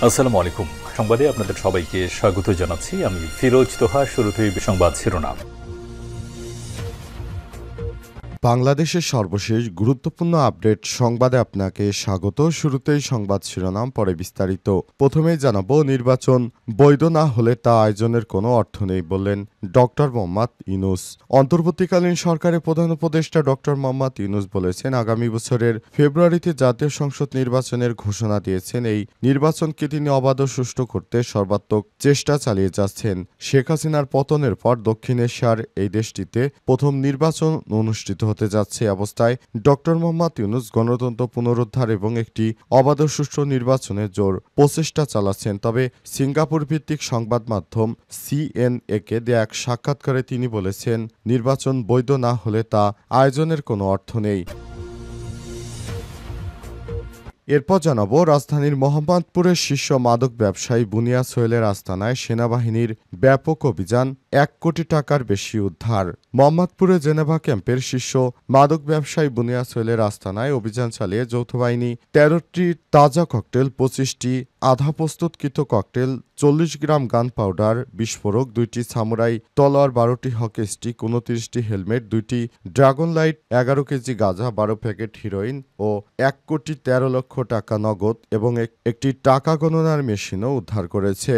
আসসালামু আলাইকুম। সংবাদে আপনাদের সবাইকে স্বাগত জানাচ্ছি। আমি ফিরোজ তোহা। শুরুতেই সংবাদ শিরোনাম। বাংলাদেশের সর্বশেষ গুরুত্বপূর্ণ আপডেট সংবাদে আপনাকে স্বাগত। শুরুতেই সংবাদ শিরোনাম, পরে বিস্তারিত। প্রথমেই জানাবো, নির্বাচন বৈধ না হলে তা আয়োজনের কোনো অর্থ নেই বললেন ডক্টর মোহাম্মদ ইউনূস। অন্তর্বর্তীকালীন সরকারের প্রধান উপদেষ্টা ডক্টর মোহাম্মদ ইউনূস বলেছেন, আগামী বছরের ফেব্রুয়ারিতে জাতীয় সংসদ নির্বাচনের ঘোষণা দিয়েছেন। এই নির্বাচনকে তিনি অবাধ ও সুষ্ঠু করতে সর্বাত্মক চেষ্টা চালিয়ে যাচ্ছেন। শেখ হাসিনার পতনের পর দক্ষিণ এশিয়ার এই দেশটিতে প্রথম নির্বাচন অনুষ্ঠিত হতে যাচ্ছে। অবস্থায় ডক্টর মোহাম্মদ ইউনূস গণতন্ত্র পুনরুদ্ধার এবং একটি অবাধ ও সুষ্ঠু নির্বাচনের জোর প্রচেষ্টা চালাচ্ছেন। তবে সিঙ্গাপুর ভিত্তিক সংবাদ মাধ্যম সিএনএ-কে দেয়া এক সাক্ষাৎকারে তিনি বলেছেন, নির্বাচন বৈধ না হলে তা আয়োজনের কোনো অর্থ নেই। এরপর জানাবো, রাজধানীর মোহাম্মদপুরের শীর্ষ মাদক ব্যবসায়ী বুনিয়া সোহেলের আস্তানায় সেনাবাহিনীর ব্যাপক অভিযান, 1 কোটি টাকার বেশি উদ্ধার। মোহাম্মদপুরে জেনেভা ক্যাম্পের শীর্ষ মাদক ব্যবসায়ী বুনিয়া সোহেলের আস্তানায় অভিযান চালিয়ে যৌথ বাহিনী 13টি তাজা ককটেল, 25টি আধা প্রস্তুতকৃত ককটেল, 40 গ্রাম গান পাউডার বিস্ফোরক, 2টি সামুরাই তলোয়ার, 12টি হকি স্টিক, 29টি হেলমেট, 2টি ড্রাগন লাইট, 11 কেজি গাঁজা, 12 প্যাকেট হিরোইন ও 1 কোটি 13 লক্ষ টাকা নগদ এবং একটি টাকা গণনার মেশিনও উদ্ধার করেছে।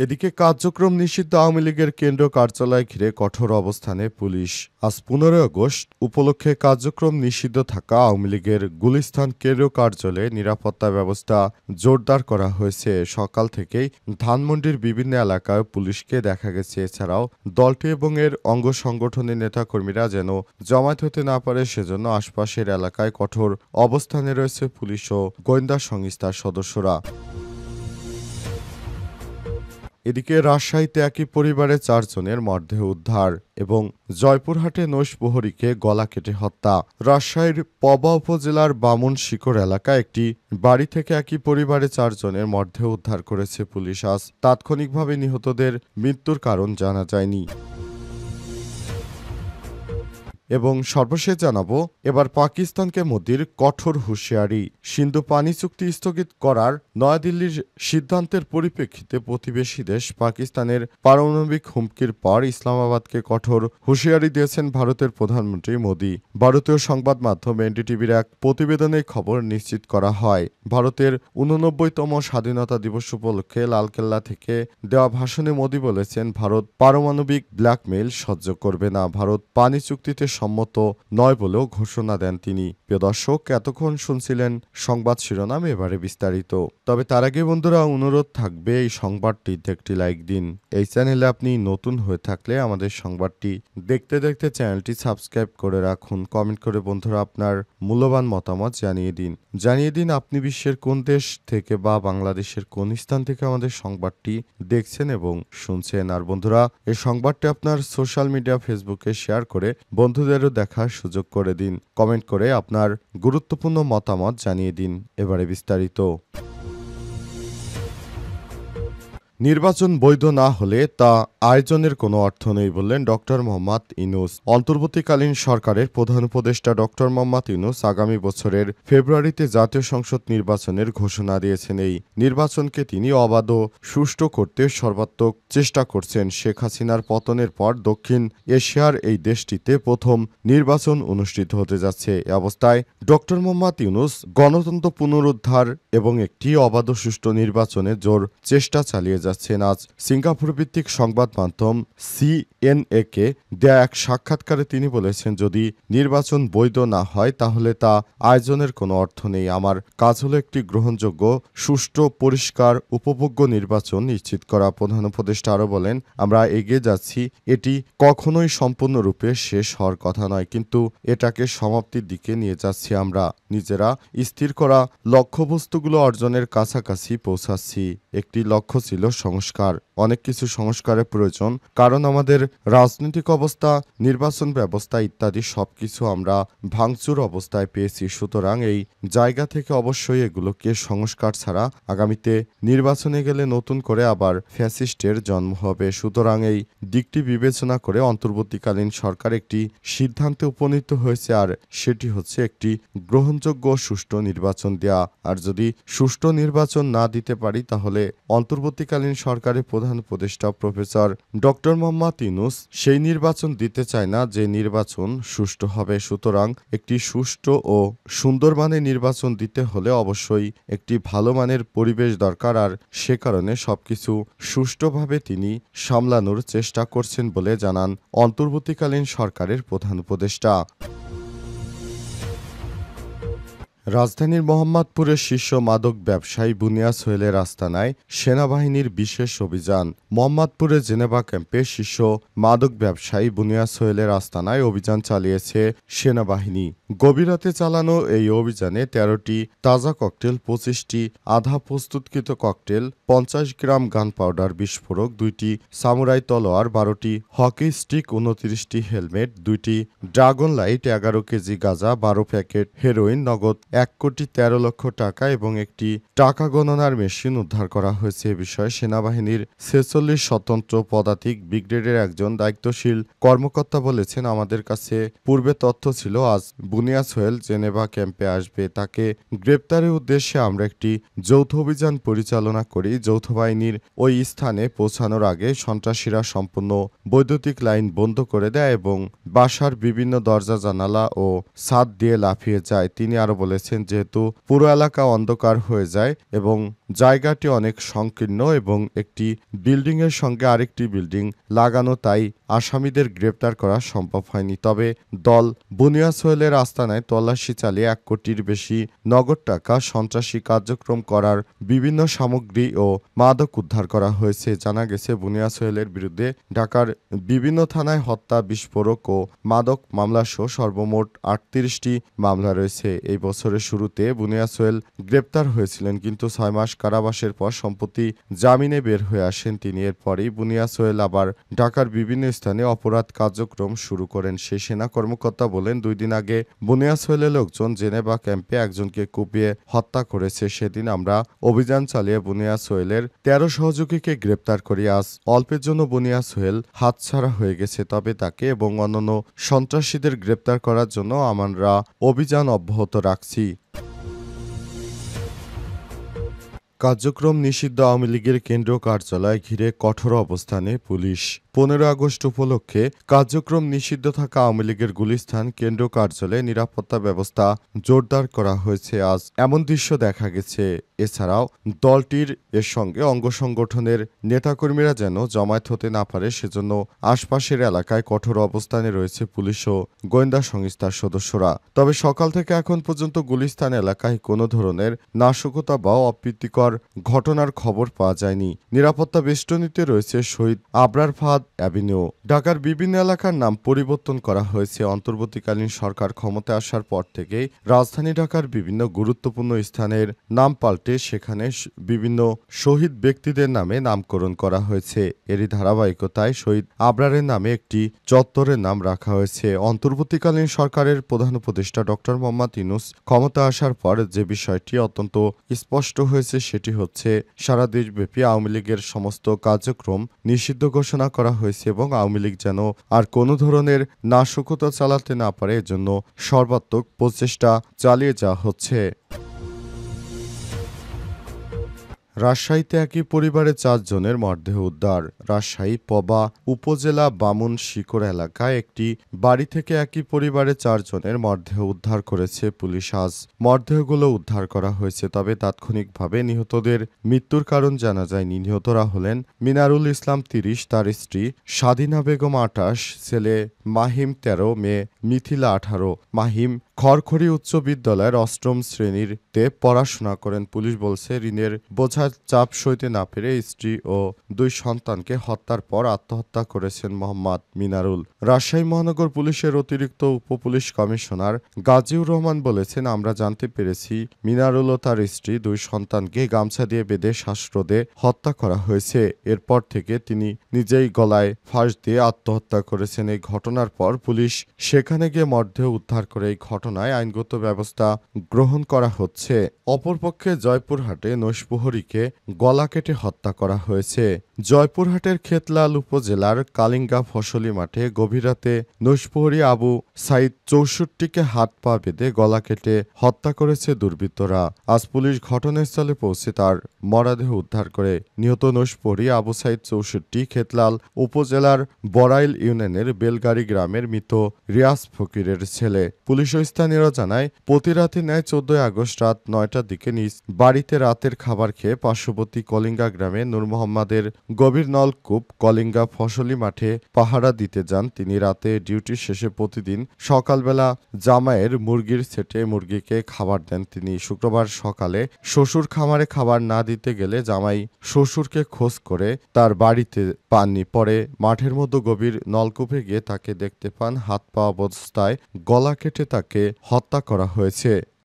এদিকে কার্যক্রম নিষিদ্ধ আওয়ামী লীগের কেন্দ্রীয় কার্যালয় ঘিরে কঠোর অবস্থানে পুলিশ। আজ 15 আগস্ট উপলক্ষে কার্যক্রম নিষিদ্ধ থাকা আওয়ামী লীগের গুলিস্তান কেন্দ্রীয় কার্যালয়ে নিরাপত্তা ব্যবস্থা জোরদার করা হয়েছে। সকাল থেকেই ধানমন্ডির বিভিন্ন এলাকায় পুলিশকে দেখা গেছে। এছাড়াও দলটি এবং এর অঙ্গ সংগঠনের নেতাকর্মীরা যেন জমায়েত হতে না পারে সেজন্য আশপাশের এলাকায় কঠোর অবস্থানে রয়েছে পুলিশ ও গোয়েন্দা সংস্থার সদস্যরা। এদিকে রাজশাহীতে একই পরিবারের 4 জনের মরদেহ উদ্ধার এবং জয়পুরহাটে নৈশপ্রহরীকে গলা কেটে হত্যা। রাজশাহীর পবা উপজেলার বামুনশিকর এলাকায় একটি বাড়ি থেকে একই পরিবারের 4 জনের মরদেহ উদ্ধার করেছে পুলিশ। আজ তাৎক্ষণিকভাবে নিহতদের মৃত্যুর কারণ জানা যায়নি। এবং সর্বশেষ জানাবো, এবার পাকিস্তানকে মোদির কঠোর হুঁশিয়ারি। সিন্ধু পানি চুক্তি স্থগিত করার নয়াদিল্লির সিদ্ধান্তের পরিপ্রেক্ষিতে প্রতিবেশী দেশ পাকিস্তানের পারমাণবিক হুমকির পর ইসলামাবাদকে কঠোর হুঁশিয়ারি দিয়েছেন ভারতের প্রধানমন্ত্রী মোদি। ভারতীয় সংবাদ মাধ্যম এনডিটিভির এক প্রতিবেদনে খবর নিশ্চিত করা হয়। ভারতের 89তম স্বাধীনতা দিবস উপলক্ষে লালকেল্লা থেকে দেওয়া ভাষণে মোদি বলেছেন, ভারত পারমাণবিক ব্ল্যাকমেইল সহ্য করবে না। ভারত পানি চুক্তিতে সম্মত নয় বলেও ঘোষণা দেন তিনি। প্রিয় দর্শক, এতক্ষণ শুনছিলেন সংবাদ শিরোনাম, এবারে বিস্তারিত। তবে তার আগে বন্ধুরা, অনুরোধ থাকবে এই সংবাদটিতে একটি লাইক দিন। এই চ্যানেলে আপনি নতুন হয়ে থাকলে আমাদের সংবাদটি দেখতে দেখতে চ্যানেলটি সাবস্ক্রাইব করে রাখুন। কমেন্ট করে বন্ধুরা আপনার মূল্যবান মতামত জানিয়ে দিন আপনি বিশ্বের কোন দেশ থেকে বা বাংলাদেশের কোন স্থান থেকে আমাদের সংবাদটি দেখছেন এবং শুনছেন। আর বন্ধুরা, এই সংবাদটি আপনার সোশ্যাল মিডিয়া ফেসবুকে শেয়ার করে বন্ধুদেরও দেখার সুযোগ করে দিন। কমেন্ট করে আপনার গুরুত্বপূর্ণ মতামত জানিয়ে দিন। এবারে বিস্তারিত। নির্বাচন বৈধ না হলে তা আয়োজনের কোনো অর্থ নেই বললেন ডক্টর মোহাম্মদ ইউনূস। অন্তর্বর্তীকালীন সরকারের প্রধান উপদেষ্টা ডক্টর মোহাম্মদ ইউনূস আগামী বছরের ফেব্রুয়ারিতে জাতীয় সংসদ নির্বাচনের ঘোষণা দিয়েছেন। এই নির্বাচনকে তিনি অবাধ ও সুষ্ঠু করতে সর্বাত্মক চেষ্টা করছেন। শেখ হাসিনার পতনের পর দক্ষিণ এশিয়ার এই দেশটিতে প্রথম নির্বাচন অনুষ্ঠিত হতে যাচ্ছে। এ অবস্থায় ডক্টর মোহাম্মদ ইউনূস গণতন্ত্র পুনরুদ্ধার এবং একটি অবাধ ও সুষ্ঠু নির্বাচনের জোর চেষ্টা চালিয়ে যাচ্ছেন। আজ সিঙ্গাপুর ভিত্তিক সংবাদ মাধ্যম সিএনএ-কে দেয়া এক সাক্ষাৎকারে তিনি বলেছেন, যদি নির্বাচন বৈধ না হয় তাহলে তা আয়োজনের কোনো অর্থ নেই। আমার কাজ হলো একটি গ্রহণযোগ্য, সুষ্ঠু, পরিষ্কার, উপভোগ্য নির্বাচন নিশ্চিত করা। প্রধান উপদেষ্টা আরও বলেন, আমরা এগিয়ে যাচ্ছি। এটি কখনোই সম্পূর্ণরূপে শেষ হওয়ার কথা নয়, কিন্তু এটাকে সমাপ্তির দিকে নিয়ে যাচ্ছি। আমরা নিজেরা স্থির করা লক্ষ্যবস্তুগুলো অর্জনের কাছাকাছি পৌঁছাচ্ছি। একটি লক্ষ্য ছিল সংস্কার, অনেক কিছু সংস্কারের প্রয়োজন, কারণ আমাদের রাজনৈতিক অবস্থা, নির্বাচন ব্যবস্থা ইত্যাদি সবকিছু আমরা ভাঙচুর অবস্থায় পেয়েছি। সুতরাং এই জায়গা থেকে অবশ্যই এগুলোকে সংস্কার ছাড়া আগামীতে নির্বাচনে গেলে নতুন করে আবার ফ্যাসিস্টের জন্ম হবে। সুতরাং এই দিকটি বিবেচনা করে অন্তর্বর্তীকালীন সরকার একটি সিদ্ধান্তে উপনীত হয়েছে, আর সেটি হচ্ছে একটি গ্রহণযোগ্য সুষ্ঠু নির্বাচন দেয়া। আর যদি সুষ্ঠু নির্বাচন না দিতে পারি তাহলে অন্তর্বর্তীকালীন সরকারের প্রধান উপদেষ্টা প্রফেসর ডক্টর মোহাম্মদ ইউনূস সেই নির্বাচন দিতে চায় না যে নির্বাচন সুষ্ঠু হবে। সুতরাং একটি সুষ্ঠু ও সুন্দর মানের নির্বাচন দিতে হলে অবশ্যই একটি ভালো মানের পরিবেশ দরকার, আর সে কারণে সবকিছু সুষ্ঠুভাবে তিনি সামলানোর চেষ্টা করছেন বলে জানান অন্তর্বর্তীকালীন সরকারের প্রধান উপদেষ্টা। রাজধানীর মোহাম্মদপুরের শীর্ষ মাদক ব্যবসায়ী বুনিয়া সোহেলের আস্তানায় সেনাবাহিনীর বিশেষ অভিযান। মোহাম্মদপুরের জেনেভা ক্যাম্পে শীর্ষ মাদক ব্যবসায়ী বুনিয়া সোহেলের আস্তানায় অভিযান চালিয়েছে সেনাবাহিনী। গভীর রাতে চালানো এই অভিযানে ১৩টি তাজা ককটেল, ২৫টি আধা প্রস্তুতকৃত ককটেল, ৫০ গ্রাম গান পাউডার বিস্ফোরক, ২টি সামুরাই তলোয়ার, ১২টি হকি স্টিক, ২৯টি হেলমেট, ২টি ড্রাগন লাইট, ১১ কেজি গাঁজা, ১২ প্যাকেট হেরোইন, নগদ ১,১৩,০০,০০০ টাকা এবং একটি টাকা গণনার মেশিন উদ্ধার করা হয়েছে। এ বিষয়ে সেনাবাহিনীর ৪৬ স্বতন্ত্র পদাতিক ব্রিগেডের একজন দায়িত্বশীল কর্মকর্তা বলেছেন, আমাদের কাছে পূর্বে তথ্য ছিল আজ বুনিয়া সোহেল জেনেভা ক্যাম্পে আসবে। তাকে গ্রেপ্তারের উদ্দেশ্যে আমরা একটি যৌথ অভিযান পরিচালনা করি। যৌথ বাহিনীর ওই স্থানে পৌঁছানোর আগে সন্ত্রাসীরা সম্পূর্ণ বৈদ্যুতিক লাইন বন্ধ করে দেয় এবং বাসার বিভিন্ন দরজা জানালা ও ছাদ দিয়ে লাফিয়ে যায়। তিনি আরো বলেছেন, যেহেতু পুরো এলাকা অন্ধকার হয়ে যায় এবং জায়গাটি অনেক সংকীর্ণ এবং একটি বিল্ডিং এর সঙ্গে আরেকটি বিল্ডিং লাগানো, তাই আসামিদের গ্রেপ্তার করা সম্ভব হয়নি। তবে দল বুনিয়া সোহেলের আস্তানায় তল্লাশি চালিয়ে ১ কোটির বেশি নগদ টাকা, সন্ত্রাসী কার্যক্রম করার বিভিন্ন সামগ্রী ও মাদক উদ্ধার করা হয়েছে। জানা গেছে, বুনিয়া সোহেলের বিরুদ্ধে ঢাকার বিভিন্ন থানায় হত্যা, বিস্ফোরক ও মাদক মামলাসহ সর্বমোট ৩৮টি মামলা রয়েছে। এই বছরের শুরুতে বুনিয়া সোহেল গ্রেপ্তার হয়েছিলেন, কিন্তু ৬ মাস কারাবাসের পর সম্প্রতি জামিনে বের হয়ে আসেন তিনি। এরপরই বুনিয়া সোহেল আবার ঢাকার বিভিন্ন স্থানে অপরাধ কার্যক্রম শুরু করেন। সেই সেনা কর্মকর্তা বলেন, ২ দিন আগে বুনিয়া সোহেলের লোকজন জেনেভা ক্যাম্পে একজনকে কুপিয়ে হত্যা করেছে। সেদিন আমরা অভিযান চালিয়ে বুনিয়া সোহেলের ১৩ সহযোগীকে গ্রেপ্তার করি। আজ অল্পের জন্য বুনিয়া সোহেল হাতছাড়া হয়ে গেছে, তবে তাকে এবং অন্যান্য সন্ত্রাসীদের গ্রেপ্তার করার জন্য আমরা অভিযান অব্যাহত রাখছি। কার্যক্রম নিষিদ্ধ আওয়ামী লীগের কেন্দ্রীয় কার্যালয় ঘিরে কঠোর অবস্থানে পুলিশ। ১৫ আগস্ট উপলক্ষে কার্যক্রম নিষিদ্ধ থাকা আওয়ামী লীগের গুলিস্তান কেন্দ্রীয় কার্যালয়ে নিরাপত্তা ব্যবস্থা জোরদার করা হয়েছে। আজ এমন দৃশ্য দেখা গেছে। এছাড়াও দলটির এর সঙ্গে অঙ্গ সংগঠনের নেতাকর্মীরা যেন জমায়েত হতে না পারে সেজন্য আশপাশের এলাকায় কঠোর অবস্থানে রয়েছে পুলিশ ও গোয়েন্দা সংস্থার সদস্যরা। তবে সকাল থেকে এখন পর্যন্ত গুলিস্তান এলাকায় কোনো ধরনের নাশকতা বা অপ্রীতিকর ঘটনার খবর পাওয়া যায়নি। নিরাপত্তা বেষ্টনীতে রয়েছে শহীদ আবরার ফাহাদ অ্যাভিনিউ। ঢাকার বিভিন্ন এলাকার নাম পরিবর্তন করা হয়েছে। অন্তর্বর্তীকালীন সরকার ক্ষমতায় আসার পর থেকেই রাজধানী ঢাকার বিভিন্ন গুরুত্বপূর্ণ স্থানের নাম পাল্টে সেখানে বিভিন্ন শহীদ ব্যক্তিদের নামে নামকরণ করা হয়েছে। এরই ধারাবাহিকতায় শহীদ আবরারের নামে একটি চত্বরের নাম রাখা হয়েছে। অন্তর্বর্তীকালীন সরকারের প্রধান উপদেষ্টা ডক্টর মোহাম্মদ ইউনূস ক্ষমতা আসার পর যে বিষয়টি অত্যন্ত স্পষ্ট হয়েছে সেটি হচ্ছে, সারা দেশব্যাপী আওয়ামী লীগের সমস্ত কার্যক্রম নিষিদ্ধ ঘোষণা করা হয়েছে এবং আওয়ামী লীগ যেন আর কোনো ধরনের নাশকতা চালাতে না পারে এজন্য সর্বাত্মক প্রচেষ্টা চালিয়ে যাওয়া হচ্ছে। রাজশাহীতে একই পরিবারের ৪ জনের মরদেহ উদ্ধার। রাজশাহী পবা উপজেলা বামুন শিকর এলাকায় একটি বাড়ি থেকে একই পরিবারের ৪ জনের মরদেহ উদ্ধার করেছে পুলিশ। আজ মরদেহগুলো উদ্ধার করা হয়েছে, তবে তাৎক্ষণিকভাবে নিহতদের মৃত্যুর কারণ জানা যায়নি। নিহতরা হলেন মিনারুল ইসলাম ৩০, তার স্ত্রী স্বাধীনা বেগম ২৮, ছেলে মাহিম ১৩, মেয়ে মিথিলা ১৮। মাহিম খড়খড়ি উচ্চ বিদ্যালয়ের ৮ম শ্রেণীতে পড়াশোনা করেন। পুলিশ বলছে, ঋণের বোঝায় চাপ সইতে না পেরে স্ত্রী ও 2 সন্তানকে হত্যার পর আত্মহত্যা করেছেন মোহাম্মদ মিনারুল। রাজশাহী মহানগর পুলিশের অতিরিক্ত উপপুলিশ কমিশনার গাজীউর রহমান বলেছেন, আমরা জানতে পেরেছি মিনারুল ও তার স্ত্রী 2 সন্তানকে গামছা দিয়ে বেঁধে শ্বাসরোধে হত্যা করা হয়েছে। এরপর থেকে তিনি নিজেই গলায় ফাঁস দিয়ে আত্মহত্যা করেছেন। এই ঘটনার পর পুলিশ সেখানে গিয়ে মরদেহ উদ্ধার করে এই ঘটনায় আইনগত ব্যবস্থা গ্রহণ করা হচ্ছে। অপরপক্ষে জয়পুরহাটে নৈশপ্রহরীকে গলা কেটে হত্যা করা হয়েছে। জয়পুরহাটের খেতলাল উপজেলার কালিঙ্গা ফসলি মাঠে গভীর রাতে নৈশপ্রহরী আবু সাইদ 64কে হাত পা বেঁধে গলা কেটে হত্যা করেছে দুর্বৃত্তরা। আজ পুলিশ ঘটনাস্থলে পৌঁছে তার মরদেহ উদ্ধার করে। নিহত নৈশপ্রহরী আবু সাইদ 64 খেতলাল উপজেলার বড়াইল ইউনিয়নের বেলগাড়ি গ্রামের মৃত রিয়াজ ফকিরের ছেলে। পুলিশ ও স্থানীয়রা জানায়, প্রতি রাতে ন্যায় 14 আগস্ট রাত 9টার দিকে নিজ বাড়িতে রাতের খাবার খেয়ে পার্শ্ববর্তী কলিঙ্গা গ্রামে নূর মোহাম্মদের গভীর নলকূপ কলিঙ্গা ফসলি মাঠে পাহারা দিতে যান তিনি। রাতে ডিউটি শেষে প্রতিদিন সকালবেলা জামাইয়ের মুরগির সেটে মুরগিকে খাবার দেন তিনি। শুক্রবার সকালে শ্বশুর খামারে খাবার না দিতে গেলে জামাই শ্বশুরকে খোঁজ করে তার বাড়িতে পাননি। পরে মাঠের মধ্যে গভীর নলকূপে গিয়ে তাকে দেখতে পান। হাত পা অবস্থায় গলা কেটে তাকে হত্যা করা হয়েছে।